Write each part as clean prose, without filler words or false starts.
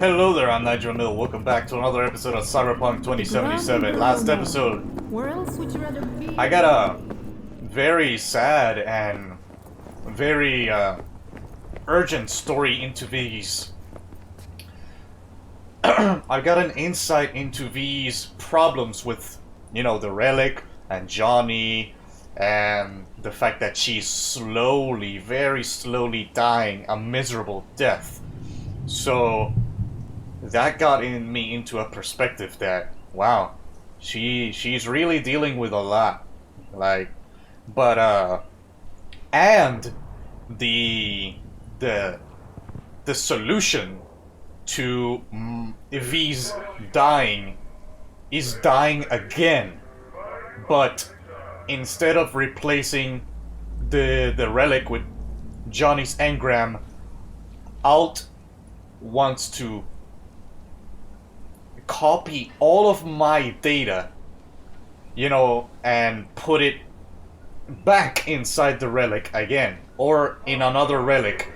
Hello there, I'm Nigel Mill. Welcome back to another episode of Cyberpunk 2077. Last episode, where else would you rather be? I got a very sad and very urgent story into V's. I got an insight into V's problems with, the relic and Johnny and the fact that she's slowly, very slowly dying a miserable death. So that got me into a perspective that, wow, she's really dealing with a lot, and the solution to V's dying is dying again, but instead of replacing the relic with Johnny's engram, Alt wants to copy all of my data, and put it back inside the relic again, or in another relic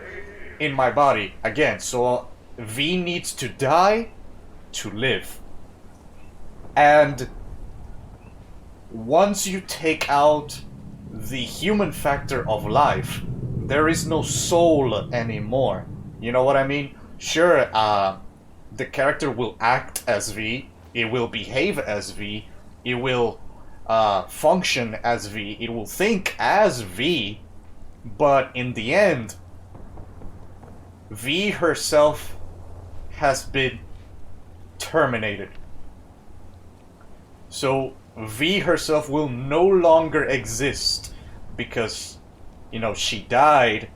in my body again. So V needs to die to live. And once you take out the human factor of life, there is no soul anymore. You know what I mean? Sure, the character will act as V, it will behave as V, it will function as V, it will think as V, but in the end, V herself has been terminated. So V herself will no longer exist because, she died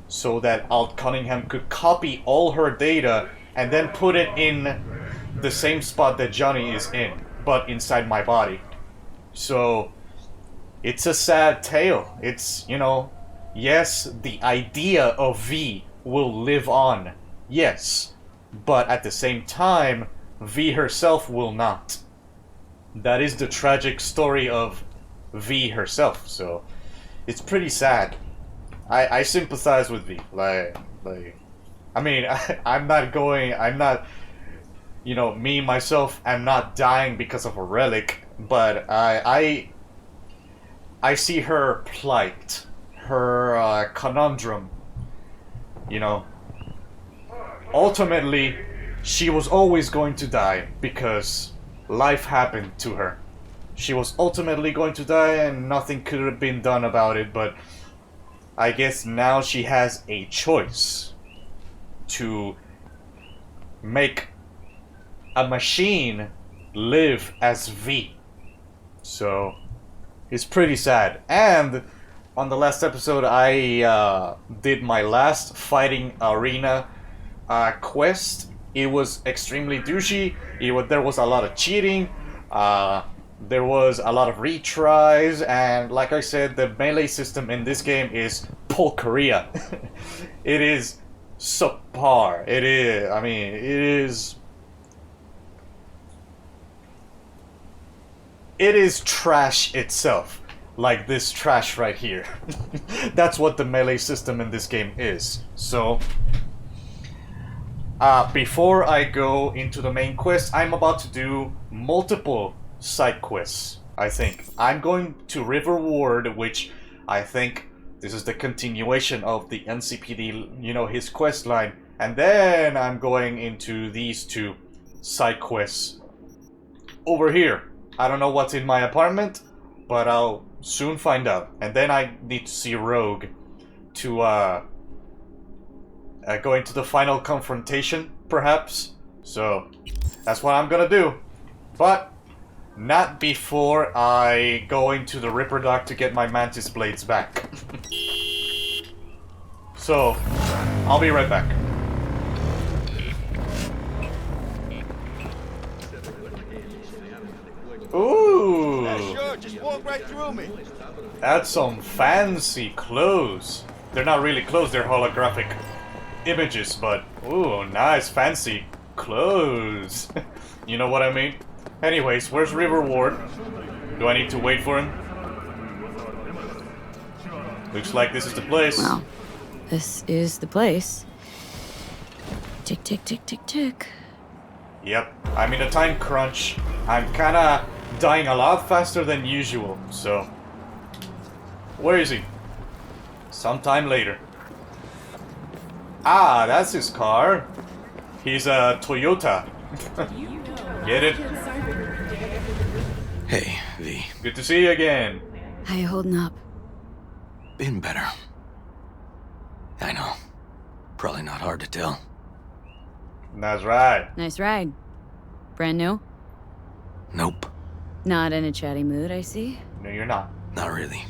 so that Alt Cunningham could copy all her data and then put it in the same spot that Johnny is in, but inside my body. So it's a sad tale. It's, yes, the idea of V will live on, yes, but at the same time, V herself will not. That is the tragic story of V herself, so it's pretty sad. I sympathize with V, I mean, I'm not, me, myself, am not dying because of a relic, but I see her plight, her conundrum, Ultimately, she was always going to die because life happened to her. She was ultimately going to die and nothing could have been done about it, but I guess now she has a choice to make a machine live as V. So it's pretty sad. And on the last episode, I did my last fighting arena quest. It was extremely douchey. There was a lot of cheating. There was a lot of retries, and like I said, the melee system in this game is Polkaria. It is subpar. It is trash itself. Like this trash right here. That's what the melee system in this game is. So, before I go into the main quest, I'm about to do multiple side quests, I think. I'm going to River Ward, which I think this is the continuation of the NCPD, his quest line. And then I'm going into these two side quests over here. I don't know what's in my apartment, but I'll soon find out. And then I need to see Rogue to go into the final confrontation, perhaps. So that's what I'm gonna do. But not before I go into the Ripper Dock to get my Mantis Blades back. So, I'll be right back. Ooh! Yeah, sure, just walk right through me. That's some fancy clothes. They're not really clothes, they're holographic images, but ooh, nice, fancy clothes. You know what I mean? Anyways, where's River Ward? Do I need to wait for him? Looks like this is the place. Well, this is the place. Tick, tick, tick, tick, tick. Yep, I'm in a time crunch. I'm kinda dying a lot faster than usual, so... Where is he? Sometime later. Ah, that's his car. He's a Toyota. Get it? Hey, V. Good to see you again. How you holding up? Been better. I know. Probably not hard to tell. That's right. Nice ride. Brand new? Nope. Not in a chatty mood, I see. No, you're not. Not really.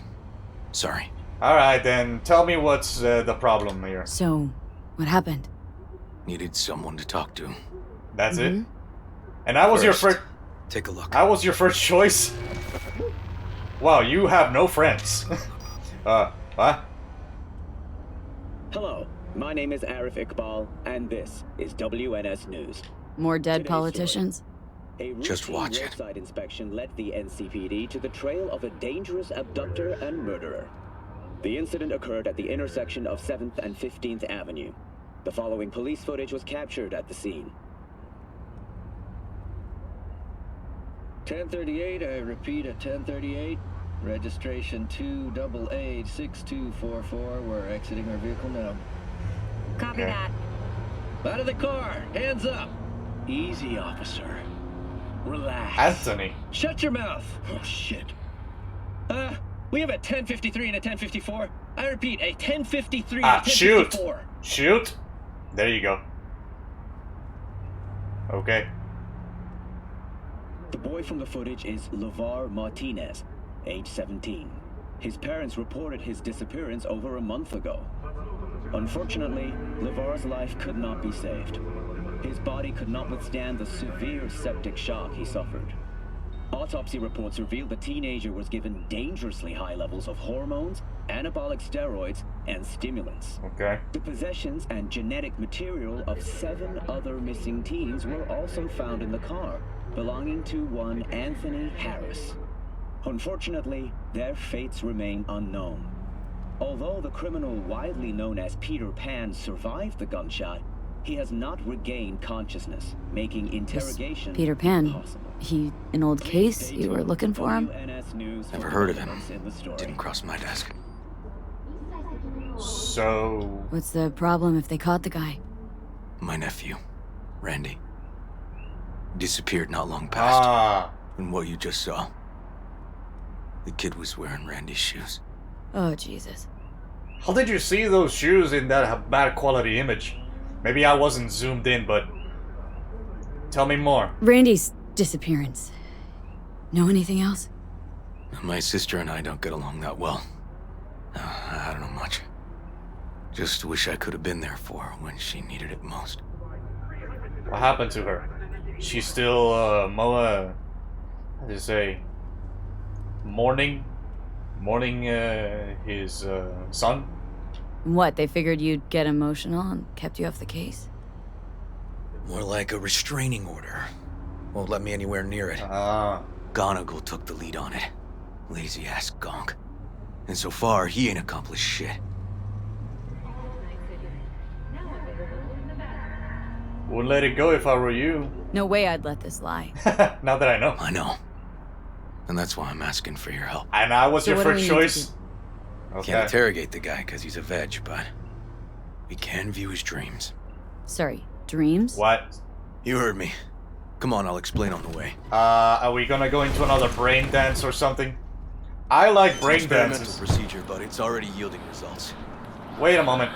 Sorry. Alright, then tell me what's the problem here. So, what happened? Needed someone to talk to. That's it? And I was your first... Take a look. I was your first choice? Wow, you have no friends. What? Hello, my name is Arif Iqbal, and this is WNS News. More dead Today's politicians? A Just routine watch it. roadside inspection led the NCPD to the trail of a dangerous abductor and murderer. The incident occurred at the intersection of 7th and 15th Avenue. The following police footage was captured at the scene. 1038, I repeat at 1038. Registration 2886244. We're exiting our vehicle now. Copy Okay. that. Out of the car! Hands up! Easy, officer. Relax. Anthony. Shut your mouth! Oh, shit. We have a 1053 and a 1054. I repeat, a 1053 and a Shoot! 1054. Shoot! There you go. Okay. The boy from the footage is LeVar Martinez, age 17. His parents reported his disappearance over a month ago. Unfortunately, LeVar's life could not be saved. His body could not withstand the severe septic shock he suffered. Autopsy reports revealed the teenager was given dangerously high levels of hormones, anabolic steroids, and stimulants. Okay. The possessions and genetic material of 7 other missing teens were also found in the car, belonging to one Anthony Harris. Unfortunately, their fates remain unknown. Although the criminal widely known as Peter Pan survived the gunshot, he has not regained consciousness, making interrogation Peter Pan. impossible. He an old case? You were looking for him? WNS News for Never heard of him. developments in the story. Didn't cross my desk. So... What's the problem if they caught the guy? My nephew, Randy. Disappeared not long past. Ah. And what you just saw. The kid was wearing Randy's shoes. Oh, Jesus. How did you see those shoes in that bad quality image? Maybe I wasn't zoomed in, but... Tell me more. Randy's disappearance. Know anything else? My sister and I don't get along that well. I don't know much. Just wish I could have been there for her when she needed it most. What happened to her? She's still, how do you say? Mourning his, son? What, they figured you'd get emotional and kept you off the case? More like a restraining order. Won't let me anywhere near it. Ah. Gonigal took the lead on it. Lazy-ass gonk. And so far, he ain't accomplished shit. Wouldn't let it go if I were you. No way I'd let this lie. Now that I know. I know. And that's why I'm asking for your help. And I was So your what do first we need to choice. Okay. Can't interrogate the guy because he's a veg, but we can view his dreams. Sorry, dreams? What? You heard me. Come on, I'll explain on the way. Are we gonna go into another brain dance or something? I like brain Experimental dances. procedure, but it's already yielding results. Wait a moment.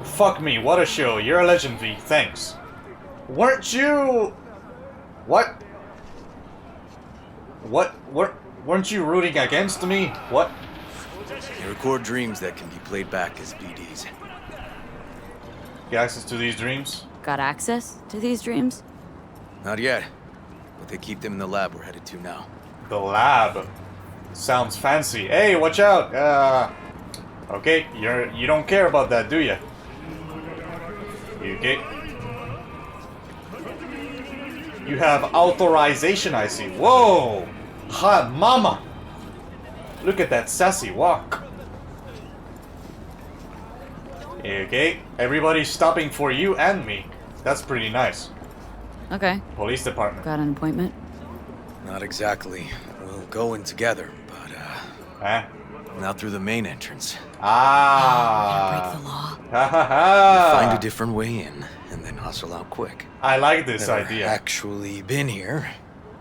Fuck me, what a show. You're a legend, V. Thanks. Weren't you... What? Weren't you rooting against me? What? They record dreams that can be played back as BDs. Get access to these dreams? Got access to these dreams? Not yet, but they keep them in the lab we're headed to now. The lab. Sounds fancy. Hey, watch out. Okay, you don't care about that, do you? You okay? You have authorization, I see. Whoa! Hi, mama! Look at that sassy walk. Okay, everybody's stopping for you and me. That's pretty nice. Okay, Police department. got an appointment? Not exactly. We'll go in together, but, Huh? not through the main entrance. Ah. Break the law. Ha ha ha. Find a different way in, and then hustle out quick. I like this Never idea. actually been here,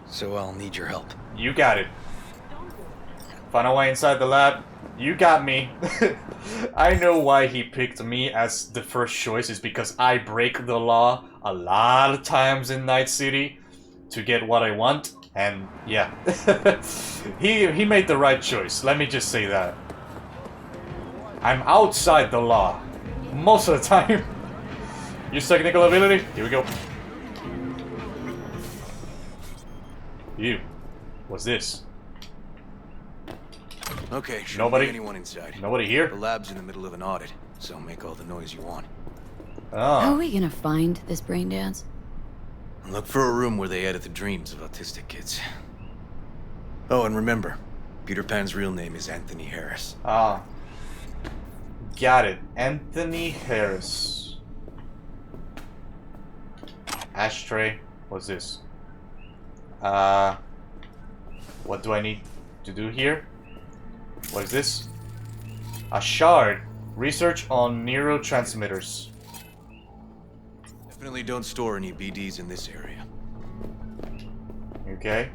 so I'll need your help. You got it. Find a way inside the lab. You got me. I know why he picked me as the first choice is because I break the law a lot of times in Night City to get what I want. And yeah, he made the right choice. Let me just say that. I'm outside the law most of the time. Use technical ability. Here we go. You. What's this? Okay, shouldn't Nobody? be anyone inside. Nobody The here? lab's in the middle of an audit, so make all the noise you want. How are Oh. we gonna find this brain dance? And look for a room where they edit the dreams of autistic kids. Oh, and remember, Peter Pan's real name is Anthony Harris. Ah. Got it. Anthony Harris. Ashtray. What's this? What do I need to do here? What is this? A shard. Research on neurotransmitters. Definitely don't store any BDs in this area. Okay.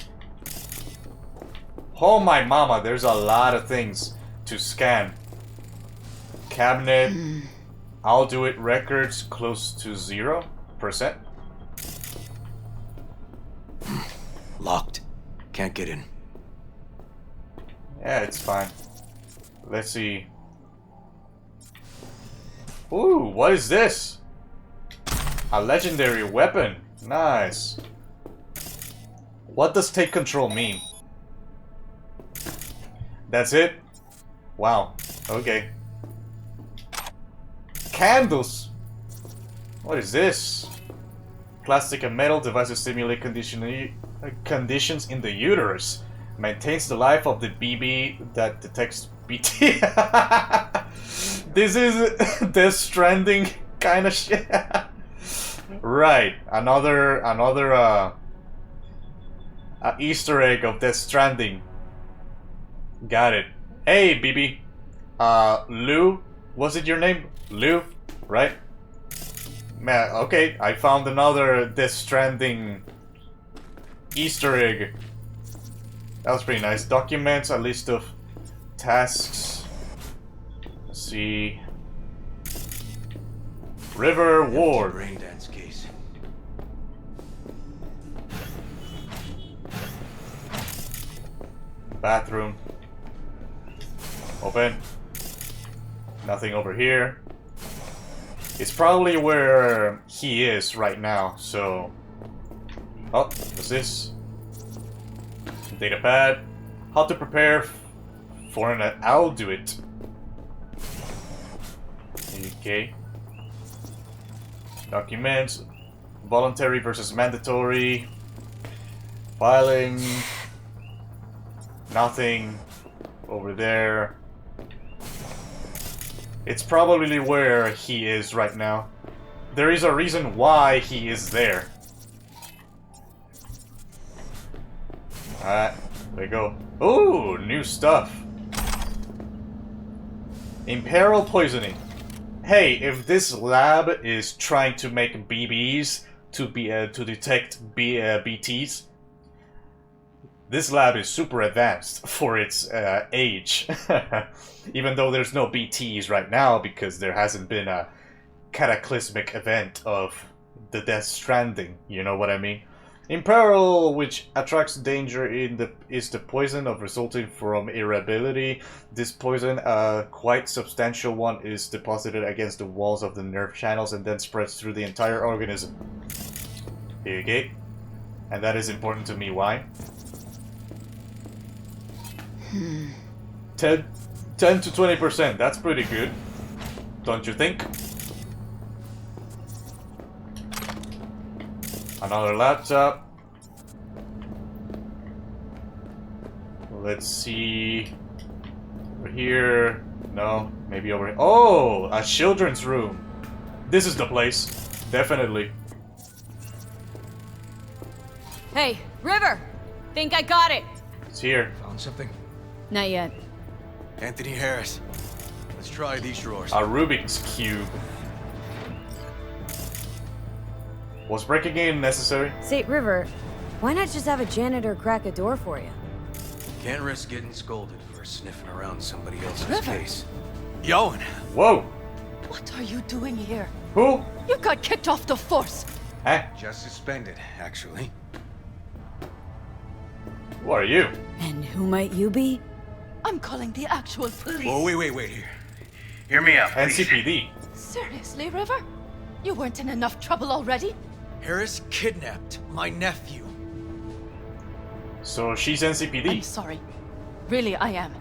Oh my mama, there's a lot of things to scan. Cabinet. I'll do it. Records close to 0%. Locked. Can't get in. Yeah, it's fine. Let's see. Ooh, what is this? A legendary weapon. Nice. What does take control mean? That's it? Wow. Okay. Candles. What is this? Plastic and metal devices stimulate conditions in the uterus. Maintains the life of the BB that detects BT. This is Death Stranding kind of shit. Right, another Easter egg of Death Stranding. Got it. Hey, BB. Lou, was it your name? Lou, right? Man, okay, I found another Death Stranding Easter egg. That was pretty nice. Documents, a list of tasks. Let's see. River Ward. Brain dance case. Bathroom. Open. Nothing over here. It's probably where he is right now, so... Oh, what's this? Data pad. How to prepare for an... I'll do it. Okay. Documents. Voluntary versus mandatory. Filing. Nothing. Over there. It's probably where he is right now. There is a reason why he is there. Alright, there we go. Ooh, new stuff. Imperil poisoning. Hey, if this lab is trying to make BBs to detect BTs, this lab is super advanced for its age. Even though there's no BTs right now because there hasn't been a cataclysmic event of the Death Stranding, you know what I mean? Imperil, which attracts danger is the poison of resulting from irritability. This poison, a quite substantial one, is deposited against the walls of the nerve channels and then spreads through the entire organism. Here you go. And that is important to me. Why? 10 to 20%. That's pretty good, don't you think? Another laptop. Let's see. Over here. No, maybe over here. Oh, a children's room. This is the place. Definitely. Hey, River! Think I got it! It's here. Found something? Not yet. Anthony Harris. Let's try these drawers. A Rubik's Cube. Was breaking in necessary? Say, River, why not just have a janitor crack a door for you? Can't risk getting scolded for sniffing around somebody else's River. case. Yoan! Whoa! What are you doing here? Who? You got kicked off the force. Eh? Just suspended, actually. Who are you? And who might you be? I'm calling the actual police. Oh, wait here. Hear me out, please. NCPD. Seriously, River? You weren't in enough trouble already? Harris kidnapped my nephew. So she's I'm NCPD. sorry. Really, I am.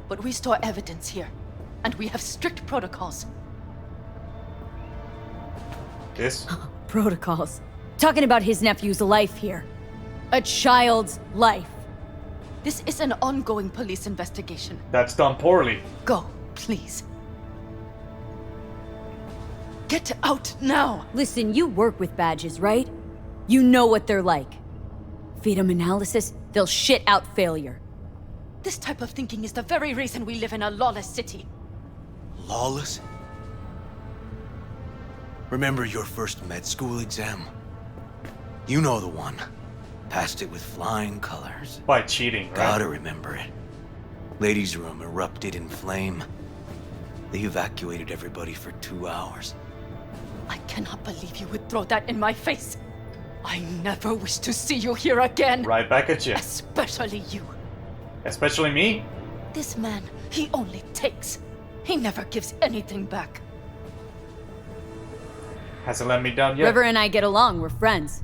But we store evidence here. And we have strict protocols. This? Protocols. Talking about his nephew's life here. A child's life. This is an ongoing police investigation. That's done poorly. Go, please. Get out now! Listen, you work with badges, right? You know what they're like. Feed them analysis, they'll shit out failure. This type of thinking is the very reason we live in a lawless city. Lawless? Remember your first med school exam? You know the one. Passed it with flying colors. By cheating, right? Gotta remember it. Ladies' room erupted in flame. They evacuated everybody for 2 hours. I cannot believe you would throw that in my face. I never wish to see you here again. Right back at you. Especially you. Especially me? This man, he only takes. He never gives anything back. Hasn't let me down yet. River and I get along, we're friends.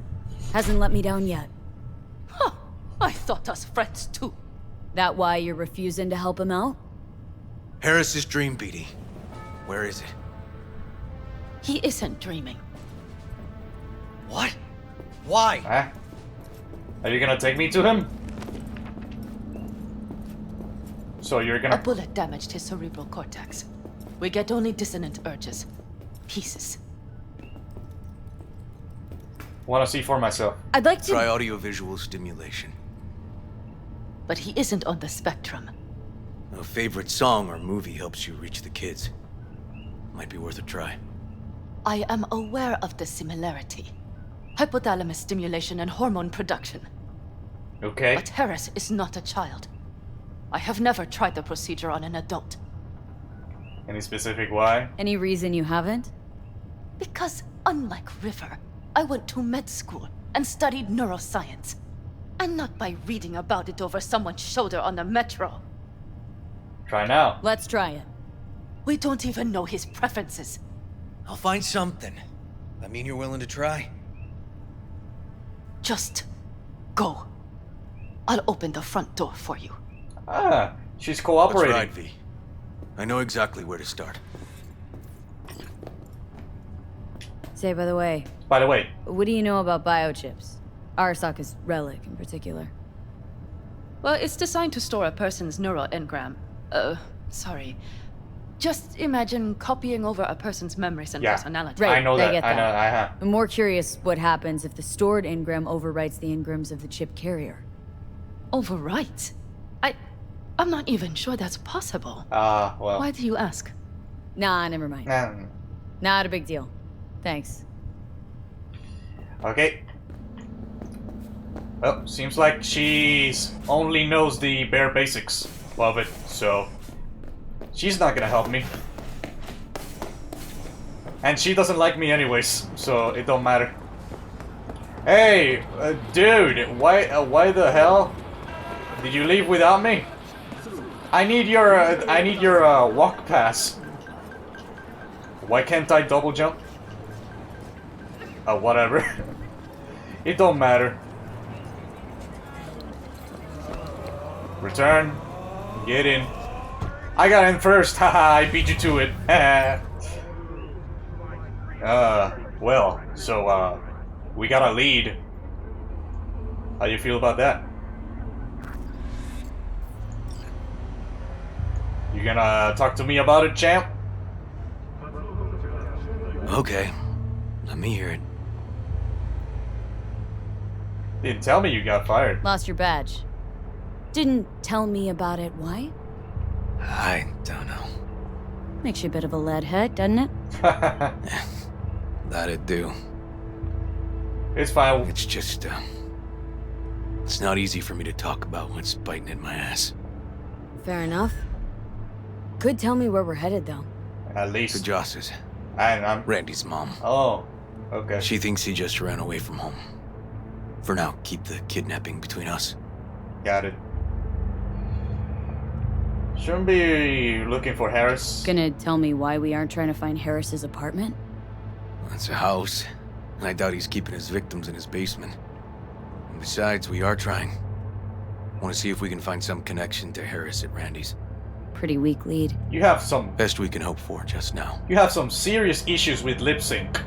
Hasn't let me down yet. Huh. I thought us friends too. That why you're refusing to help him out? Harris's dream, BD. Where is it? He isn't dreaming. What? Why? Huh? Are you gonna take me to him? So you're A gonna... bullet damaged his cerebral cortex. We get only dissonant urges. Pieces. Wanna see for myself. I'd like to... Try audiovisual stimulation. But he isn't on the spectrum. A favorite song or movie helps you reach the kids. Might be worth a try. I am aware of the similarity. Hypothalamus stimulation and hormone production. Okay. But Harris is not a child. I have never tried the procedure on an adult. Any specific why? Any reason you haven't? Because, unlike River, I went to med school and studied neuroscience. And not by reading about it over someone's shoulder on the metro. Try now. Let's try it. We don't even know his preferences. I'll find something. I mean you're willing to try? Just go. I'll open the front door for you. Ah, she's That's cooperating. right, V. I know exactly where to start. Say, by the way, By the way, what do you know about biochips? Arasaka's relic in particular. Well, it's designed to store a person's neural engram. Sorry. Just imagine copying over a person's memories and Yeah. personality. Right, I know I that. get I know. that. I'm more curious what happens if the stored engram overwrites the engrams of the chip carrier. Overwrite? I'm not even sure that's possible. Well. Why do you ask? Nah, never mind. Not a big deal. Thanks. Okay. Well, seems like she's only knows the bare basics of it, so she's not gonna help me. And she doesn't like me anyways, so it don't matter. Hey, dude, why the hell did you leave without me? I need your walk pass. Why can't I double jump? Whatever. It don't matter. Return. Get in. I got in first. Haha, I beat you to it. Well, so, we got a lead. How do you feel about that? You gonna talk to me about it, champ? Okay, let me hear it. Didn't tell me you got fired. Lost your badge. Didn't tell me about it. Why? I don't know. Makes you a bit of a lead head, doesn't it? That'd do. It's fine. It's just, it's not easy for me to talk about what's biting at my ass. Fair enough. Could tell me where we're headed, though. At To least. Joss's, And I'm. Randy's mom. Oh. Okay. She thinks he just ran away from home. For now, keep the kidnapping between us. Got it. Shouldn't be looking for Harris. Gonna tell me why we aren't trying to find Harris's apartment? It's a house, and I doubt he's keeping his victims in his basement. And besides, we are trying. Want to see if we can find some connection to Harris at Randy's. Pretty weak lead. You have some. Best we can hope for just now. You have some serious issues with lip sync.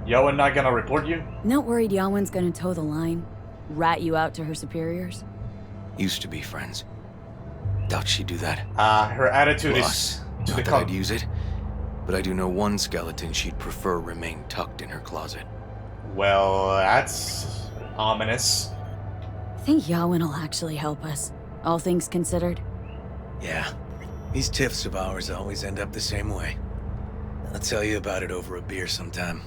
Yowen not gonna report you? Not worried Yawen's gonna toe the line? Rat you out to her superiors? Used to be friends. Doubt she'd do that. Her attitude Plus, is to not the that I'd use it, but I do know one skeleton she'd prefer remain tucked in her closet. Well, that's ominous. I think Yawen will actually help us, all things considered. Yeah, these tiffs of ours always end up the same way. I'll tell you about it over a beer sometime.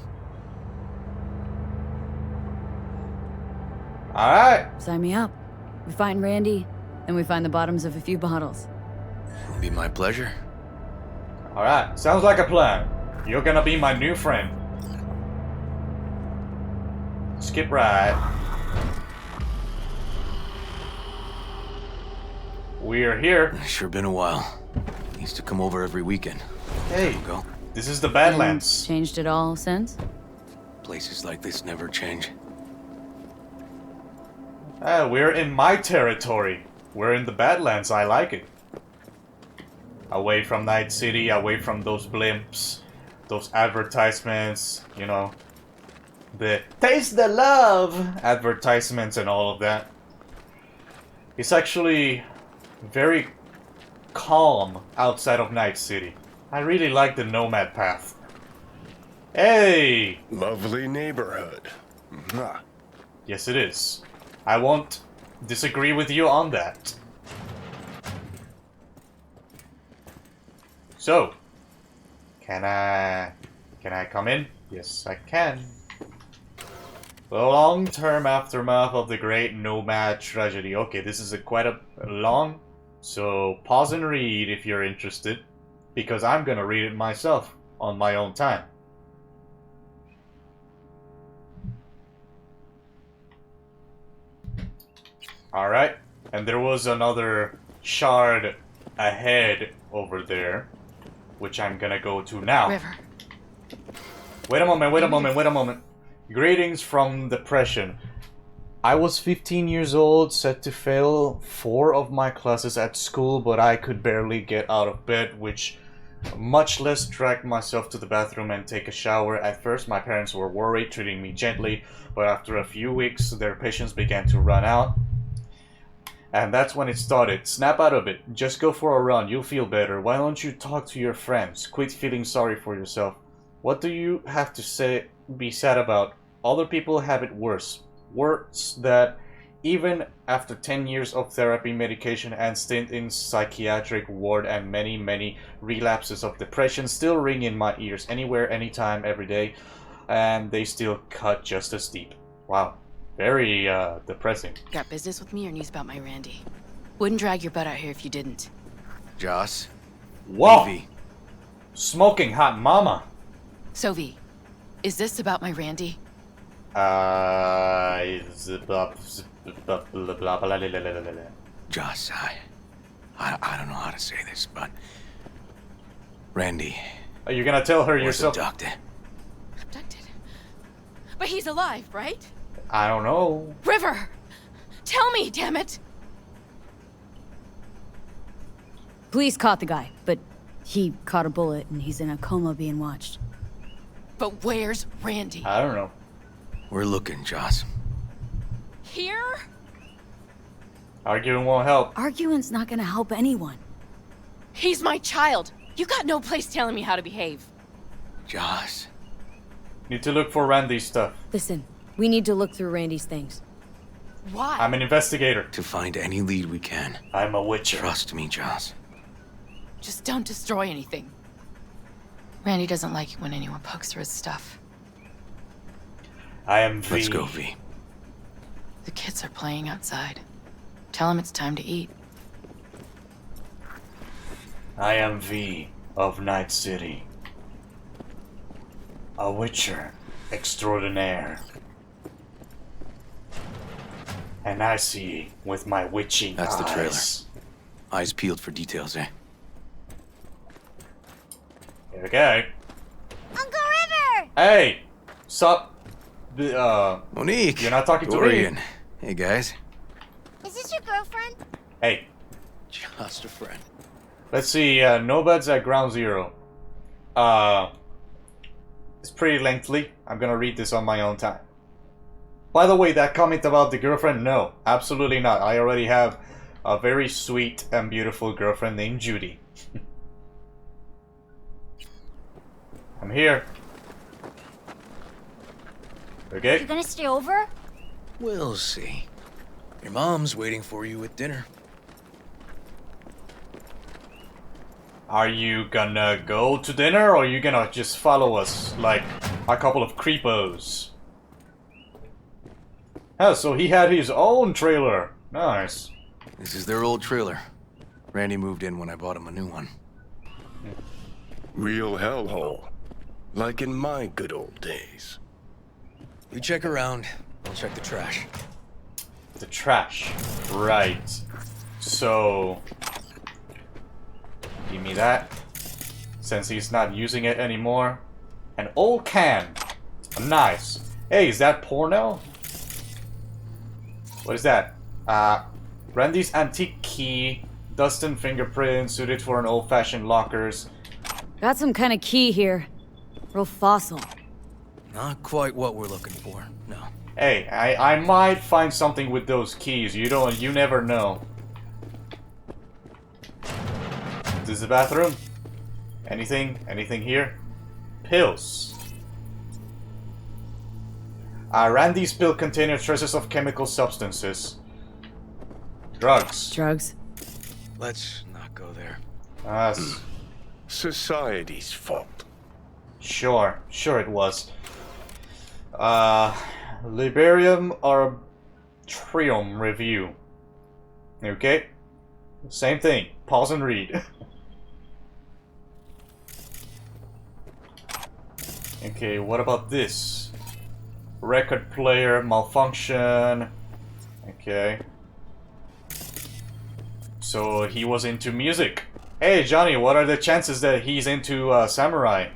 Alright. Sign me up. We find Randy, then we find the bottoms of a few bottles. It'll be my pleasure. Alright. Sounds like a plan. You're gonna be my new friend. Skip ride. We're here. Sure been a while. Used to come over every weekend. Hey, Go. this is the And Badlands. changed it all since? Places like this never change. We're in my territory. We're in the Badlands. I like it. Away from Night City, away from those blimps, those advertisements, you know. The taste the love advertisements and all of that. It's actually very calm outside of Night City. I really like the nomad path. Hey! Lovely neighborhood. Mwah. Yes, it is. I won't disagree with you on that. So, can I come in? Yes, I can. The long-term aftermath of the great nomad tragedy. Okay, this is quite a long, so pause and read if you're interested, because I'm gonna read it myself on my own time. Alright, and there was another shard ahead over there, which I'm gonna go to now. River. Wait a moment. Greetings from depression. I was 15 years old, set to fail 4 of my classes at school, but I could barely get out of bed, which much less drag myself to the bathroom and take a shower. At first, my parents were worried, treating me gently, but after a few weeks, their patience began to run out. And that's when it started. Snap out of it. Just go for a run. You'll feel better. Why don't you talk to your friends? Quit feeling sorry for yourself. What do you have to be sad about? Other people have it worse. Worse that even after 10 years of therapy, medication, and stint in psychiatric ward and many, many relapses of depression still ring in my ears anywhere, anytime, every day. And they still cut just as deep. Wow. Very, depressing. Got business with me or news about my Randy? Wouldn't drag your butt out here if you didn't. Joss? Whoa! Evie. Smoking hot mama. Sophie, is this about my Randy? It's blah, blah, blah, blah, blah, blah, blah, blah, blah. Joss, I don't know how to say this, but... Randy Are you gonna tell her was yourself? abducted. Abducted. But he's alive, right? I don't know. River! Tell me, damn it! Police caught the guy, but he caught a bullet and he's in a coma being watched. But where's Randy? I don't know. We're looking, Joss. Here? Arguing won't help. Arguing's not gonna help anyone. He's my child. You got no place telling me how to behave. Joss. Need to look for Randy's stuff. Listen, we need to look through Randy's things. Why? I'm an investigator. To find any lead we can. I'm a witcher. Trust me, Joss. Just don't destroy anything. Randy doesn't like it when anyone pokes through his stuff. I am V. Let's go, V. The kids are playing outside. Tell them it's time to eat. I am V of Night City. A witcher extraordinaire. And I see with my witching That's eyes. the trailer. Eyes peeled for details, eh? Here we go. Uncle River! Hey! Sup? Monique! You're not talking to Dorian. me. Hey, guys. Is this your girlfriend? Hey, Just a friend. let's see. Nomads at Ground Zero. It's pretty lengthy. I'm gonna read this on my own time. By the way, that comment about the girlfriend, no, absolutely not. I already have a very sweet and beautiful girlfriend named Judy. I'm here. Okay. You gonna stay over? We'll see. Your mom's waiting for you at dinner. Are you gonna go to dinner or are you gonna just follow us like a couple of creepos? Oh, so he had his own trailer. Nice. This is their old trailer. Randy moved in when I bought him a new one. Real hellhole. Like in my good old days. You check around, I'll check the trash. The trash. Right. So... give me that. Since he's not using it anymore. An old can. Nice. Hey, is that porno? What is that? Randy's antique key. Dust and fingerprint suited for an old-fashioned lockers. Got some kind of key here. Real fossil. Not quite what we're looking for, no. Hey, I might find something with those keys. You never know. This is the bathroom. Anything here? Pills. Randy's pill container traces of chemical substances. Drugs. Drugs. Let's not go there. Society's fault. Sure it was. Liberium Arbitrium review. Okay? Same thing. Pause and read. Okay, what about this? Record player malfunction. Okay. So he was into music. Hey Johnny, what are the chances that he's into samurai?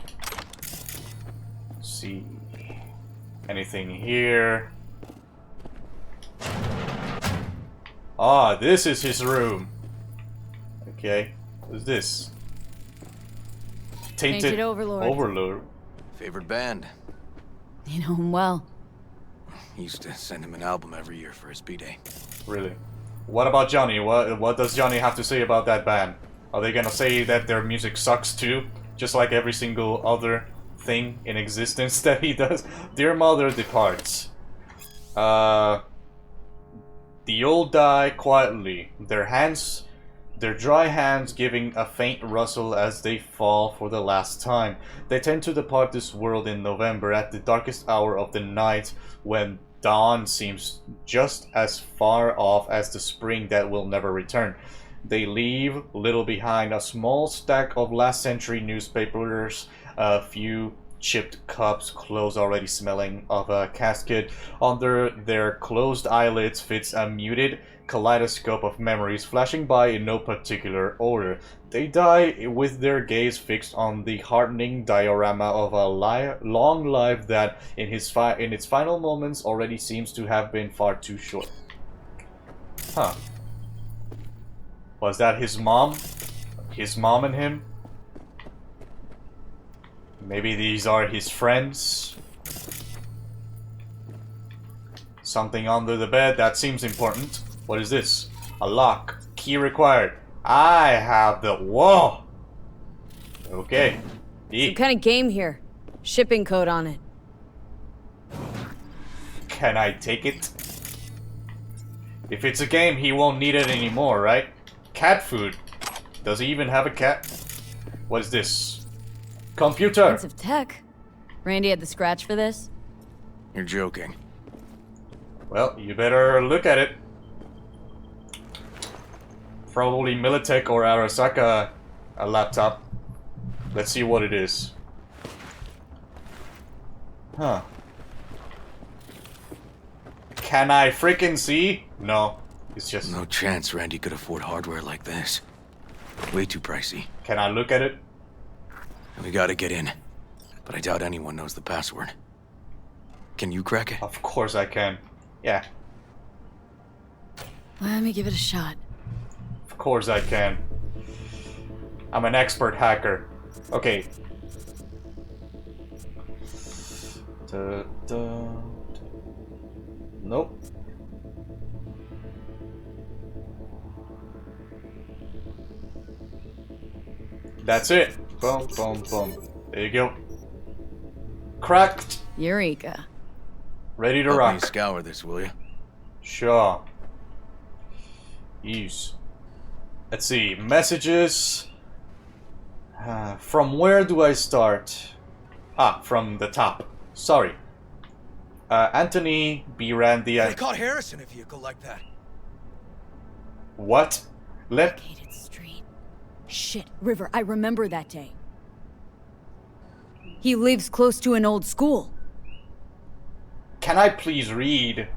Let's see. Anything here? Ah, this is his room. Okay. What's this? Tainted Overlord. Overlord. Favorite band? You know him well. Used to send him an album every year for his B-Day. Really? What about Johnny? What does Johnny have to say about that band? Are they gonna say that their music sucks too? Just like every single other thing in existence that he does? Dear Mother departs. The old die quietly, their dry hands giving a faint rustle as they fall for the last time. They tend to depart this world in November at the darkest hour of the night when dawn seems just as far off as the spring that will never return. They leave little behind, a small stack of last century newspapers, a few chipped cups, clothes already smelling of a casket. Under their closed eyelids fits a muted kaleidoscope of memories flashing by in no particular order. They die with their gaze fixed on the heartening diorama of a long life that, in its final moments, already seems to have been far too short. Huh. Was that his mom? His mom and him? Maybe these are his friends? Something under the bed, that seems important. What is this? A lock. Key required. I have the... Whoa! Okay. Some kind of game here. Shipping code on it. Can I take it? If it's a game, he won't need it anymore, right? Cat food. Does he even have a cat? What is this? Computer! Expensive tech. Randy had the scratch for this? You're joking. Well, you better look at it. Probably Militech or Arasaka a laptop. Let's see what it is. Huh. Can I freaking see? No. It's just... No chance Randy could afford hardware like this. Way too pricey. Can I look at it? We gotta get in. But I doubt anyone knows the password. Can you crack it? Of course I can. Yeah. Let me give it a shot. Of course I can. I'm an expert hacker. Okay. Nope. That's it. Boom, boom, boom. There you go. Cracked. Eureka. Ready to Help rock. me scour this, will you? Sure. Use. Let's see. Messages. From where do I start? Ah, from the top. Sorry. Anthony B. Randy. They caught Harris in a vehicle like that. What? Gated street. Shit, River, I remember that day. He lives close to an old school. Can I please read?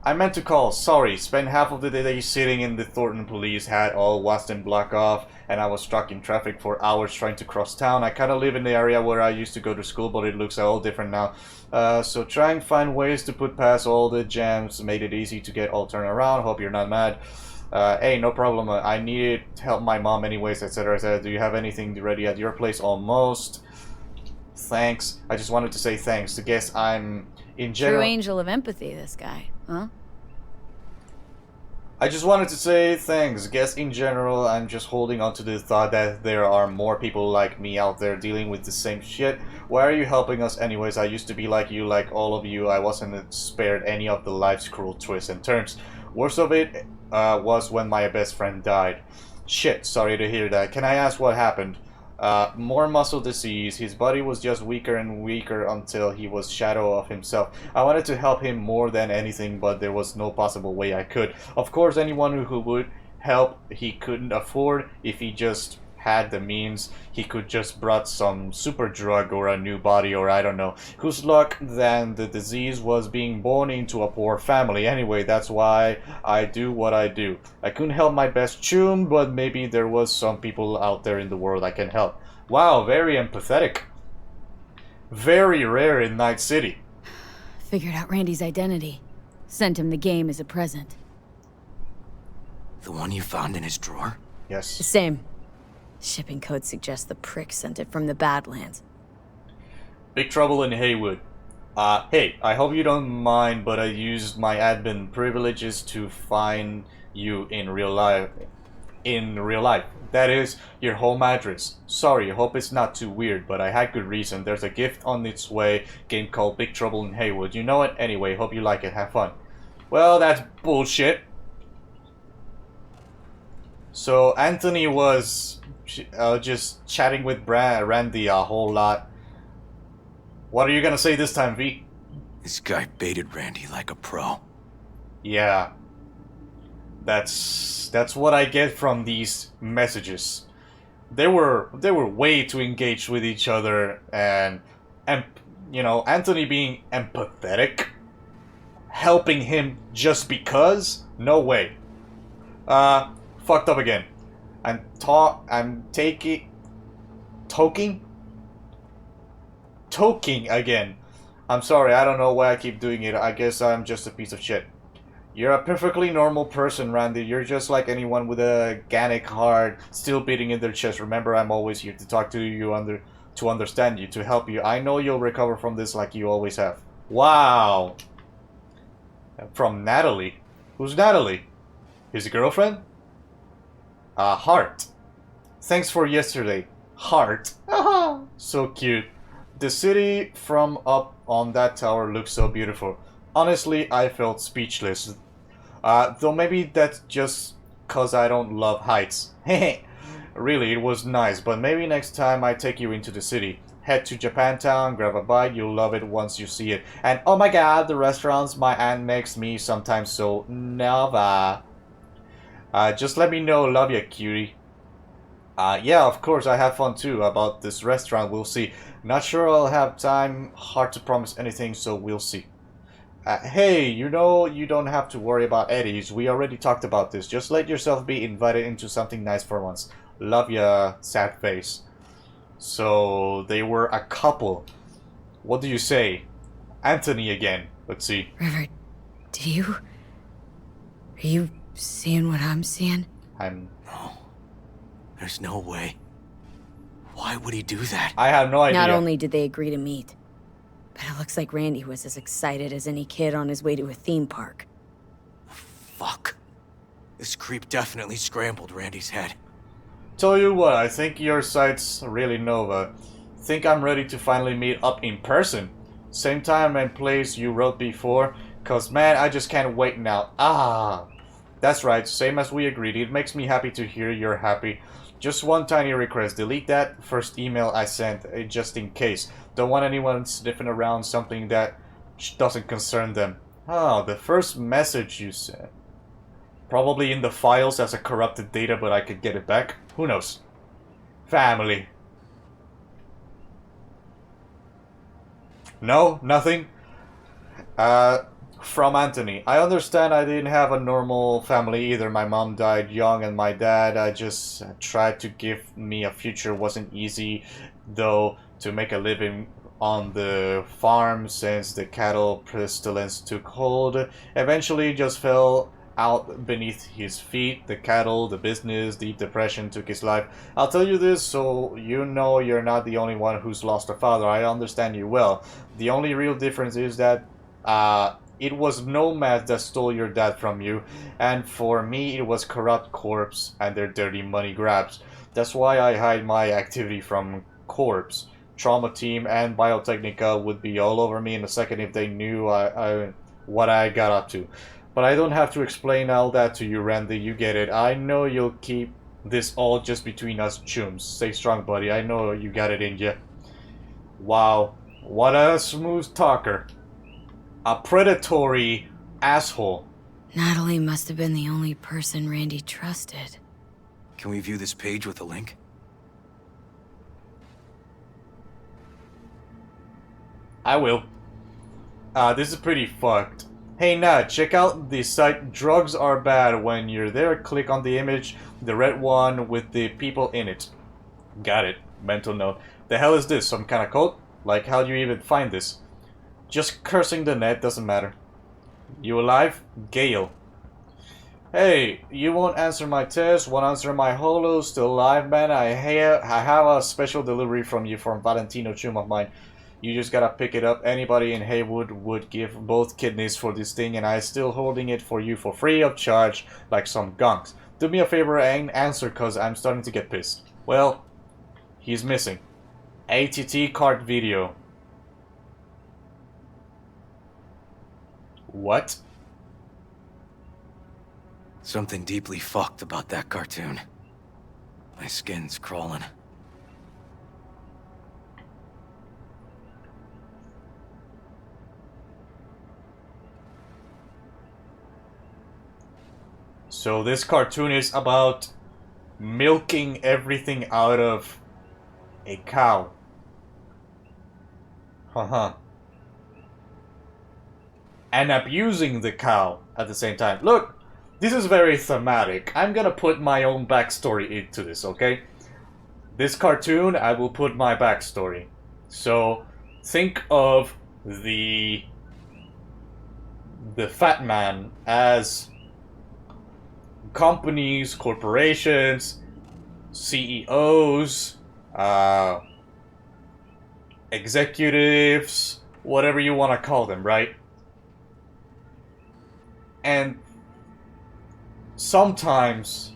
I meant to call. Sorry. Spent half of the day sitting in the Thornton police, had all Waston blocked off, and I was stuck in traffic for hours trying to cross town. I kind of live in the area where I used to go to school, but it looks all different now. So try and find ways to put past all the jams. Made it easy to get all turned around. Hope you're not mad. Hey, no problem. I needed help my mom anyways, etc. etc. Do you have anything ready at your place? Almost. Thanks. I just wanted to say thanks. I guess I'm in general... True angel of empathy, this guy, huh? I just wanted to say thanks. Guess in general, I'm just holding on to the thought that there are more people like me out there dealing with the same shit. Why are you helping us anyways? I used to be like you, like all of you. I wasn't spared any of the life's cruel twists and turns. Worst of it was when my best friend died. Shit, sorry to hear that. Can I ask what happened? More muscle disease. His body was just weaker and weaker until he was shadow of himself. I wanted to help him more than anything, but there was no possible way I could. Of course, anyone who would help he couldn't afford. If he just had the means, he could just brought some super drug or a new body or I don't know. Whose luck then the disease was being born into a poor family. Anyway, that's why I do what I do. I couldn't help my best tune, but maybe there was some people out there in the world I can help. Wow, very empathetic. Very rare in Night City. Figured out Randy's identity. Sent him the game as a present. The one you found in his drawer? The Yes. same. Shipping code suggests the prick sent it from the Badlands. Big trouble in Haywood. Hey, I hope you don't mind, but I used my admin privileges to find you in real life. That is, your home address. Sorry, I hope it's not too weird, but I had good reason. There's a gift on its way, game called Big Trouble in Haywood. You know it? Anyway, hope you like it. Have fun. Well, that's bullshit. So, Anthony was just chatting with Randy a whole lot. What are you gonna say this time, V? This guy baited Randy like a pro. Yeah. That's what I get from these messages. They were way too engaged with each other, and you know, Anthony being empathetic, helping him just because? No way. Fucked up again. I'm toking again. I'm sorry, I don't know why I keep doing it. I guess I'm just a piece of shit. You're a perfectly normal person, Randy. You're just like anyone with a organic heart still beating in their chest. Remember, I'm always here to talk to you, to understand you, to help you. I know you'll recover from this like you always have. Wow. From Natalie. Who's Natalie? His girlfriend? Heart. Thanks for yesterday. Heart. So cute. The city from up on that tower looks so beautiful. Honestly, I felt speechless. Though maybe that's just cause I don't love heights. Really, it was nice, but maybe next time I take you into the city. Head to Japantown, grab a bite, you'll love it once you see it. And oh my god, the restaurants my aunt makes me sometimes so nova. Just let me know, love ya, cutie. Yeah, of course, I have fun too. About this restaurant, we'll see. Not sure I'll have time, hard to promise anything, so we'll see. Hey, you know you don't have to worry about Eddie's. We already talked about this. Just let yourself be invited into something nice for once. Love ya, sad face. So, they were a couple. What do you say? Anthony again. Let's see. River, are you seeing what I'm seeing? No. There's no way. Why would he do that? I have no idea. Not only did they agree to meet, but it looks like Randy was as excited as any kid on his way to a theme park. Fuck. This creep definitely scrambled Randy's head. Tell you what, I think your site's really nova. Think I'm ready to finally meet up in person. Same time and place you wrote before, cause man, I just can't wait now. That's right, same as we agreed. It makes me happy to hear you're happy. Just one tiny request, delete that first email I sent, just in case. Don't want anyone sniffing around something that doesn't concern them. The first message you sent. Probably in the files as a corrupted data, but I could get it back. Who knows? Family. No? Nothing? From Anthony. I understand I didn't have a normal family either. My mom died young and my dad just tried to give me a future. Wasn't easy, though, to make a living on the farm since the cattle pestilence took hold. Eventually just fell out beneath his feet. The cattle, the business, deep depression took his life. I'll tell you this so you know you're not the only one who's lost a father. I understand you well. The only real difference is that it was nomads that stole your dad from you, and for me it was corrupt corps and their dirty money grabs. That's why I hide my activity from corps. Trauma team and Biotechnica would be all over me in a second if they knew what I got up to. But I don't have to explain all that to you, Randy. You get it. I know you'll keep this all just between us chums. Stay strong, buddy. I know you got it in ya. Wow. What a smooth talker. A predatory asshole. Natalie must have been the only person Randy trusted. Can we view this page with a link? I will. This is pretty fucked. Hey Nat, check out the site Drugs Are Bad. When you're there, click on the image, the red one with the people in it. Got it. Mental note. The hell is this? Some kind of cult? Like, how do you even find this? Just cursing the net, doesn't matter. You alive? Gale. Hey, you won't answer my test, won't answer my holo, still alive, man. I have a special delivery from you from Valentino chum of mine. You just gotta pick it up. Anybody in Haywood would give both kidneys for this thing, and I'm still holding it for you for free of charge, like some gunks. Do me a favor and answer, cause I'm starting to get pissed. Well, he's missing. ATT card video. What? Something deeply fucked about that cartoon. My skin's crawling. So this cartoon is about milking everything out of a cow. And abusing the cow at the same time. Look, this is very thematic. I'm gonna put my own backstory into this, okay? This cartoon, I will put my backstory. So, think of the fat man as companies, corporations, CEOs, executives, whatever you want to call them, right? And sometimes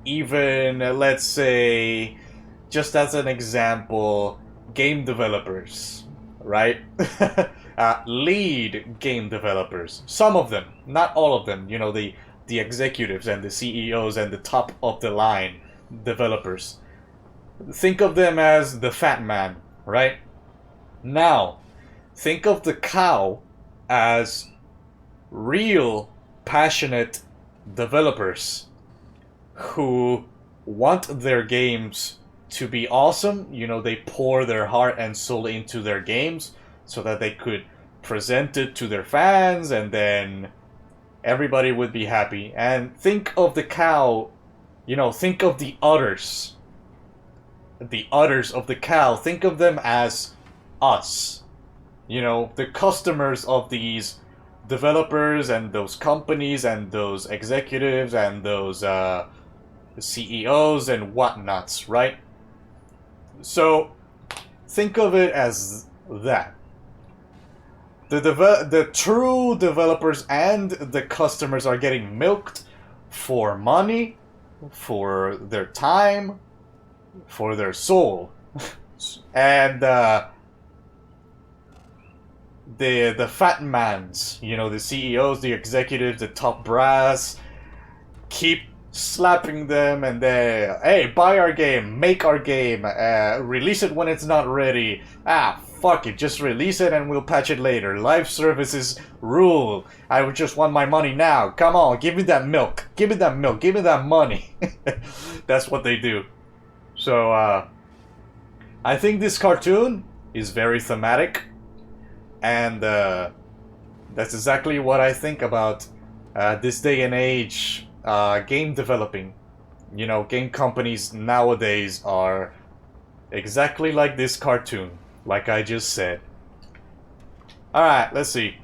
even, let's say, just as an example, game developers, right? Lead game developers. Some of them, not all of them. You know, the executives and the CEOs and the top of the line developers. Think of them as the fat man, right? Now, think of the cow as real, passionate developers who want their games to be awesome. You know, they pour their heart and soul into their games so that they could present it to their fans, and then everybody would be happy. And think of the cow, you know, think of the udders. The udders of the cow, think of them as us. You know, the customers of these developers and those companies and those executives and those CEOs and whatnots, right? So, think of it as that. The true developers and the customers are getting milked for money, for their time, for their soul. And the fat mans, you know, the CEOs, the executives, the top brass, keep slapping them and they, hey, buy our game, make our game, release it when it's not ready. Ah, fuck it, just release it and we'll patch it later. Live services rule. I would just want my money now. Come on, give me that milk. Give me that milk. Give me that money. That's what they do. So, I think this cartoon is very thematic. And that's exactly what I think about this day and age game developing. You know, game companies nowadays are exactly like this cartoon, like I just said. Alright, let's see.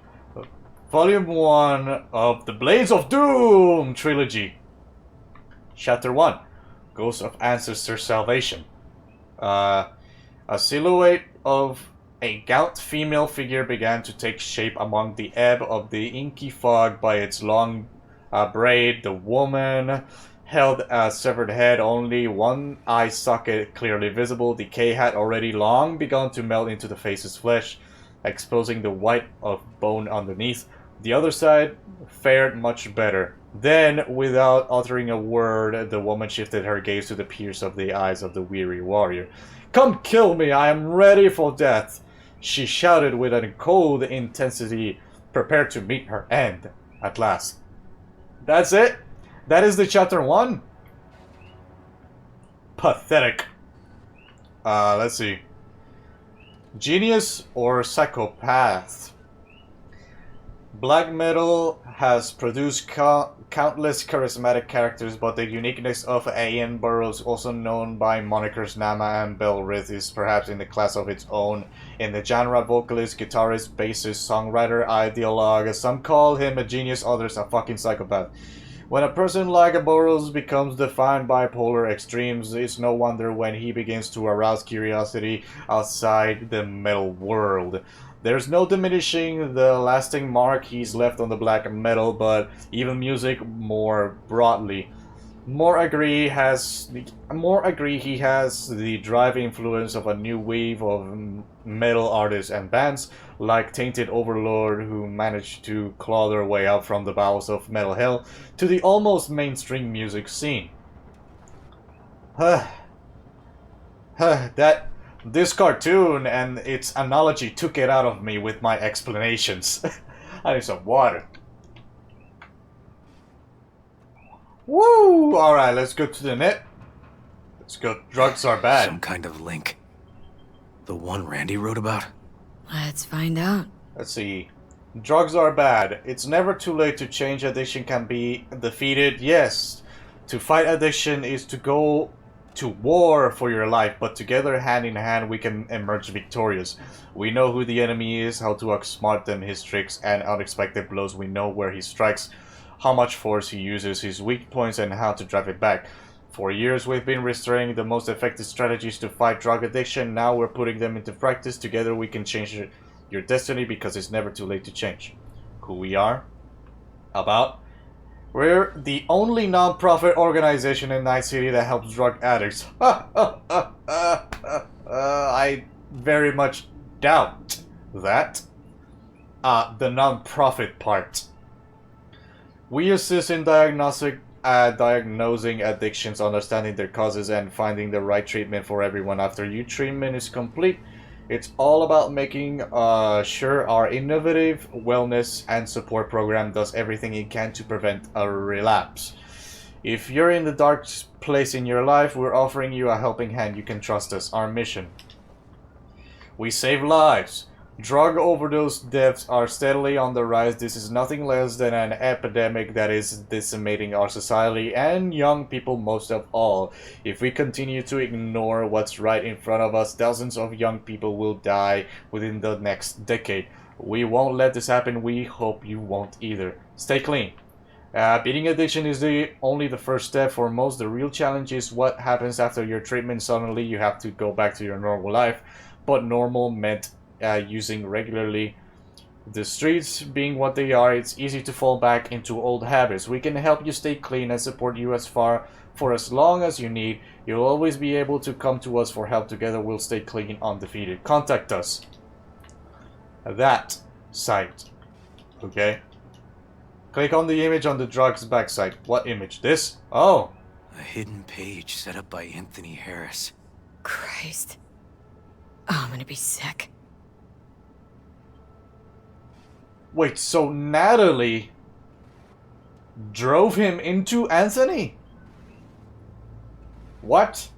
Volume 1 of the Blades of Doom trilogy. Chapter 1. Ghost of Ancestor Salvation. A silhouette of a gaunt female figure began to take shape among the ebb of the inky fog. By its long braid, the woman held a severed head, only one eye socket clearly visible. Decay had already long begun to melt into the face's flesh, exposing the white of bone underneath. The other side fared much better. Then, without uttering a word, the woman shifted her gaze to the pierce of the eyes of the weary warrior. "Come kill me, I am ready for death," she shouted with a cold intensity, prepared to meet her end at last. That's it. That is the chapter 1. Pathetic. Let's see. Genius or psychopath? Black metal has produced countless charismatic characters, but the uniqueness of Ian Burroughs, also known by monikers Nama and Belrith, is perhaps in a class of its own. In the genre, vocalist, guitarist, bassist, songwriter, ideologue, some call him a genius, others a fucking psychopath. When a person like Burroughs becomes defined by polar extremes, it's no wonder when he begins to arouse curiosity outside the metal world. There's no diminishing the lasting mark he's left on the black metal, but even music more broadly. More agree he has the driving influence of a new wave of metal artists and bands like Tainted Overlord, who managed to claw their way out from the bowels of metal hell to the almost mainstream music scene. This cartoon and its analogy took it out of me with my explanations. I need some water. Woo! Alright, let's go to the net. Let's go. Drugs are bad. Some kind of link. The one Randy wrote about? Let's find out. Let's see. Drugs are bad. It's never too late to change. Addiction can be defeated. Yes. To fight addiction is to go to war for your life, but together, hand in hand, we can emerge victorious. We know who the enemy is, how to outsmart them, his tricks and unexpected blows. We know where he strikes, how much force he uses, his weak points, and how to drive it back. For years, we've been restoring the most effective strategies to fight drug addiction. Now we're putting them into practice. Together, we can change your destiny, because it's never too late to change who we are, about, We're the only non-profit organization in Night City that helps drug addicts. I very much doubt that. The non-profit part. We assist in diagnosing addictions, understanding their causes, and finding the right treatment for everyone. After your treatment is complete, it's all about making sure our innovative wellness and support program does everything it can to prevent a relapse. If you're in the dark place in your life, we're offering you a helping hand. You can trust us. Our mission: we save lives. Drug overdose deaths are steadily on the rise. This is nothing less than an epidemic that is decimating our society and young people most of all. If we continue to ignore what's right in front of us, thousands of young people will die within the next decade. We won't let this happen. We hope you won't either. Stay clean. Beating addiction is only the first step for most. The real challenge is what happens after your treatment. Suddenly you have to go back to your normal life, but normal meant using regularly. The streets being what they are, it's easy to fall back into old habits. We can help you stay clean and support you for as long as you need. You'll always be able to come to us for help. Together we'll stay clean, undefeated. Contact us. That site. Okay. Click on the image on the drug's backside. What image? This? Oh. A hidden page set up by Anthony Harris. Christ. Oh, I'm gonna be sick. Wait, so Natalie drove him into Anthony? What?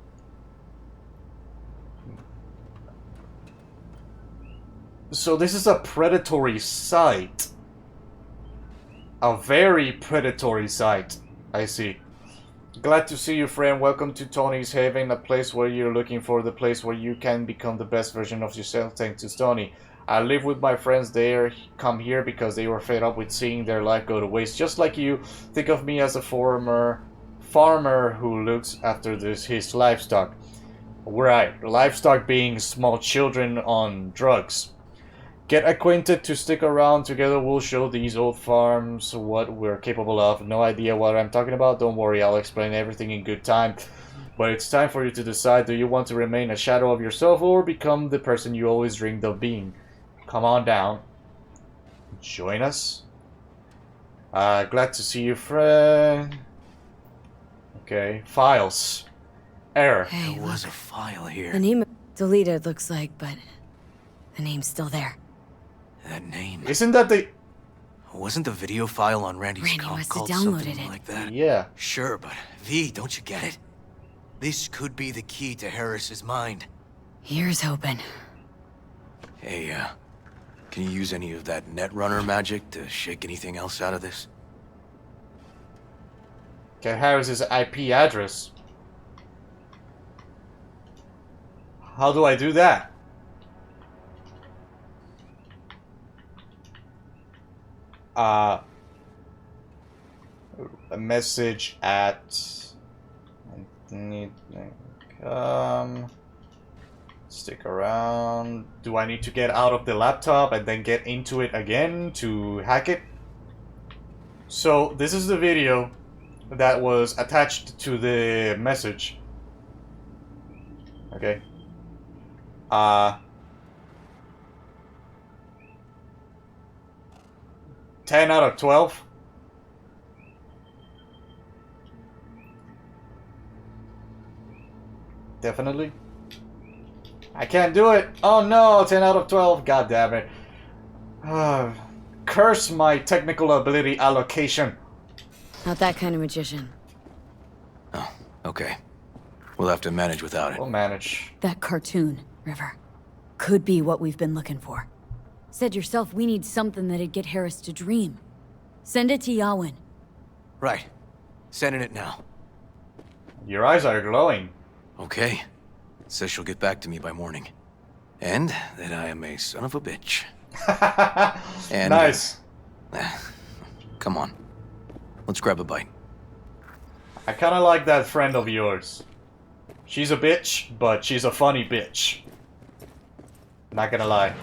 So this is a predatory site. A very predatory site. I see. Glad to see you, friend. Welcome to Tony's Haven, a place where you're looking for, the place where you can become the best version of yourself thanks to Tony. I live with my friends. They come here because they were fed up with seeing their life go to waste. Just like you, think of me as a former farmer who looks after his livestock. Right, livestock being small children on drugs. Get acquainted to stick around. Together we'll show these old farms what we're capable of. No idea what I'm talking about? Don't worry, I'll explain everything in good time. But it's time for you to decide, do you want to remain a shadow of yourself or become the person you always dreamed of being? Come on down. Join us. Glad to see you, friend. Okay, files. Error. Hey, There was a file here. the name deleted looks like, but the name's still there. That name. Isn't that the... Wasn't the video file on Randy's Randy comp must have called downloaded something it. like that? Yeah. Sure, but V, don't you get it? This could be the key to Harris's mind. Here's hoping. Hey, can you use any of that Netrunner magic to shake anything else out of this? Get Harris's IP address. How do I do that? A message at... Stick around. Do I need to get out of the laptop and then get into it again to hack it? So this is the video that was attached to the message. Okay. 10 out of 12. Definitely. I can't do it. Oh no, 10 out of 12. God damn it. Curse my technical ability allocation. Not that kind of magician. Oh, okay. We'll have to manage without it. We'll manage. That cartoon, River, could be what we've been looking for. Said yourself we need something that'd get Harris to dream. Send it to Yawin. Right. Sending it now. Your eyes are glowing. Okay. Says she'll get back to me by morning. And that I am a son of a bitch. And, nice. Come on. Let's grab a bite. I kind of like that friend of yours. She's a bitch, but she's a funny bitch. Not gonna lie.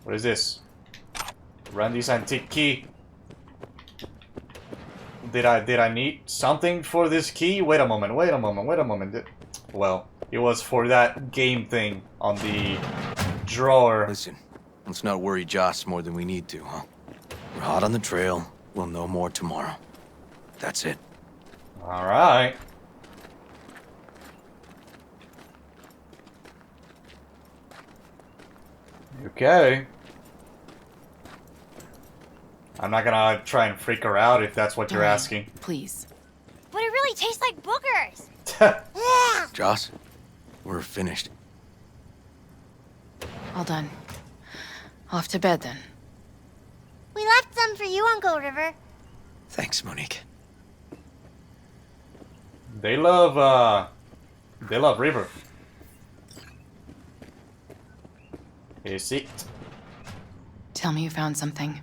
What is this? Randy's antique key. Did I need something for this key? Wait a moment. Well, it was for that game thing on the drawer. Listen, let's not worry Joss more than we need to, huh? We're hot on the trail. We'll know more tomorrow. That's it. Alright. Okay. I'm not gonna try and freak her out if that's what you're Alright, asking. Please. But it really tastes like boogers. Yeah. Joss, we're finished. All done. Off to bed then. We left some for you, Uncle River. Thanks, Monique. They love River. Is it? Tell me you found something.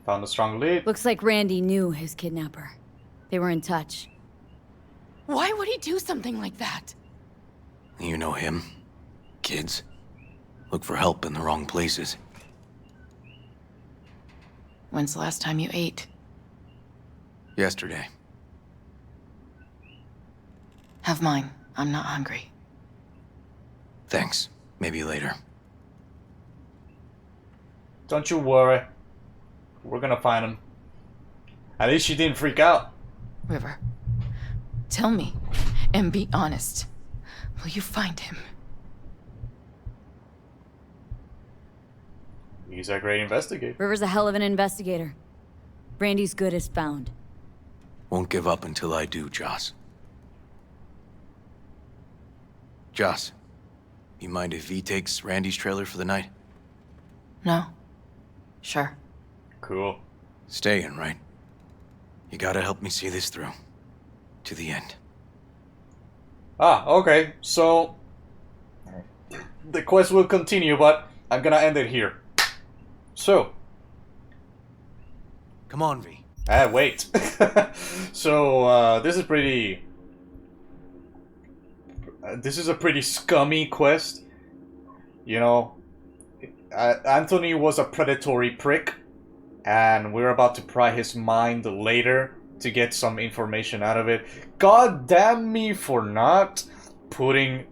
Found a strong lead. Looks like Randy knew his kidnapper. They were in touch. Why would he do something like that? You know him. Kids. Look for help in the wrong places. When's the last time you ate? Yesterday. Have mine. I'm not hungry. Thanks. Maybe later. Don't you worry. We're gonna find him. At least she didn't freak out. River, tell me, and be honest. Will you find him? He's a great investigator. River's a hell of an investigator. Randy's good as found. Won't give up until I do, Joss. Joss, you mind if V takes Randy's trailer for the night? No? Sure. Cool. Staying, right? You gotta help me see this through. To the end. Ah, okay. So the quest will continue, but I'm gonna end it here. So. Come on, V. Wait. So, this is pretty... this is a pretty scummy quest. You know, Anthony was a predatory prick, and we're about to pry his mind later to get some information out of it. God damn me for not putting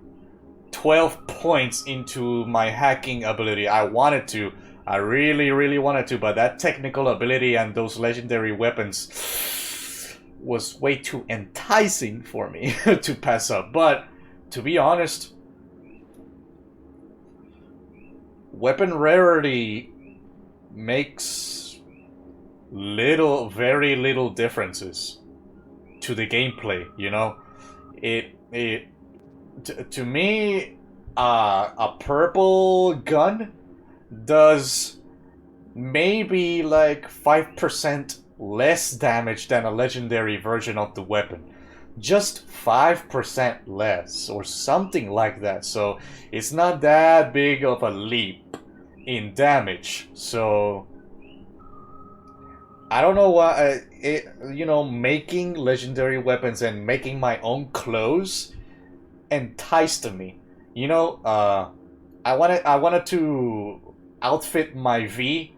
12 points into my hacking ability. I wanted to. I really, really wanted to, but that technical ability and those legendary weapons was way too enticing for me to pass up. But, to be honest, weapon rarity makes very little differences to the gameplay, you know? To me, a purple gun does maybe like 5% less damage than a legendary version of the weapon. Just 5% less, or something like that. So it's not that big of a leap in damage. So I don't know why, you know, making legendary weapons and making my own clothes enticed me. You know, I wanted to outfit my V,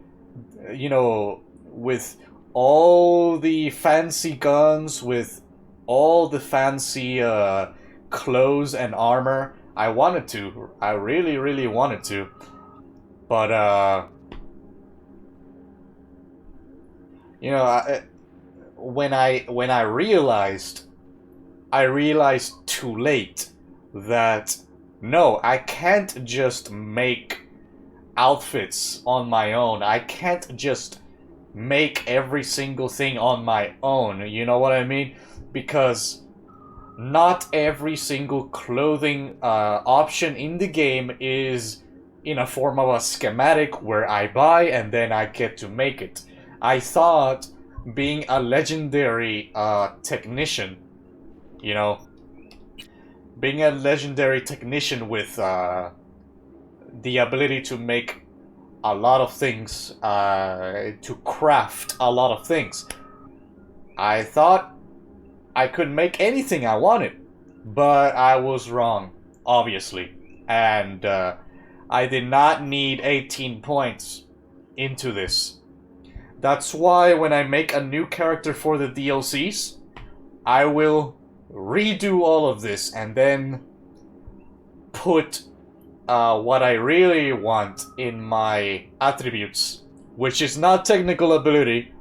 you know, with all the fancy guns, with all the fancy clothes and armor. I wanted to. I really, really wanted to. But, you know, when I realized too late that no, I can't just make outfits on my own. I can't just make every single thing on my own. You know what I mean? Because not every single clothing option in the game is in a form of a schematic where I buy and then I get to make it. I thought being a legendary technician, you know, being a legendary technician with the ability to make a lot of things, to craft a lot of things, I thought I could make anything I wanted. But I was wrong, obviously. And I did not need 18 points into this. That's why when I make a new character for the DLCs, I will redo all of this and then put what I really want in my attributes, which is not technical ability.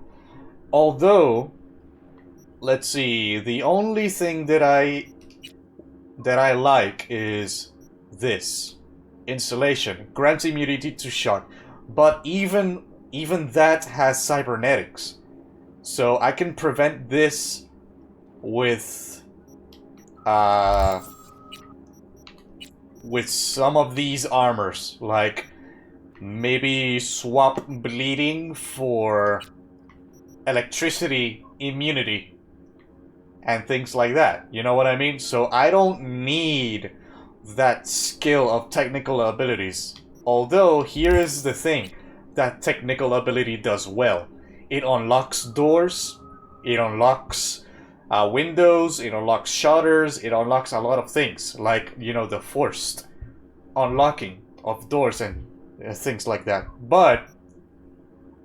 Although, let's see, the only thing that I like is this. Insulation. Grants immunity to shock. But even that has cybernetics. So I can prevent this with some of these armors. Like, maybe swap bleeding for electricity immunity and things like that. You know what I mean? So I don't need that skill of technical abilities. Although, here is the thing that technical ability does well. It unlocks doors, it unlocks windows, it unlocks shutters, it unlocks a lot of things. Like, you know, the forced unlocking of doors and things like that. But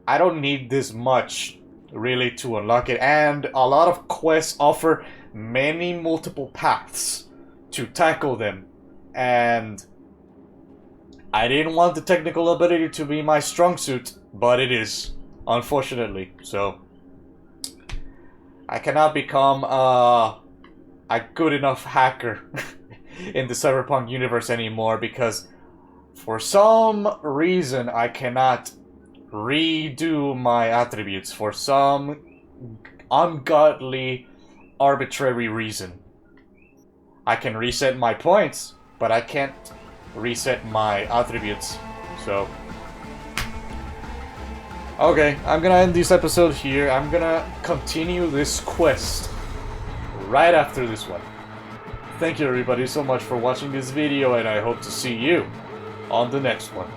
I don't need this much really to unlock it, and a lot of quests offer many multiple paths to tackle them, and I didn't want the technical ability to be my strong suit, but it is, unfortunately. So I cannot become a good enough hacker in the Cyberpunk universe anymore, because for some reason I cannot redo my attributes for some ungodly, arbitrary reason. I can reset my points, but I can't reset my attributes. So, okay, I'm gonna end this episode here. I'm gonna continue this quest right after this one. Thank you everybody so much for watching this video, and I hope to see you on the next one.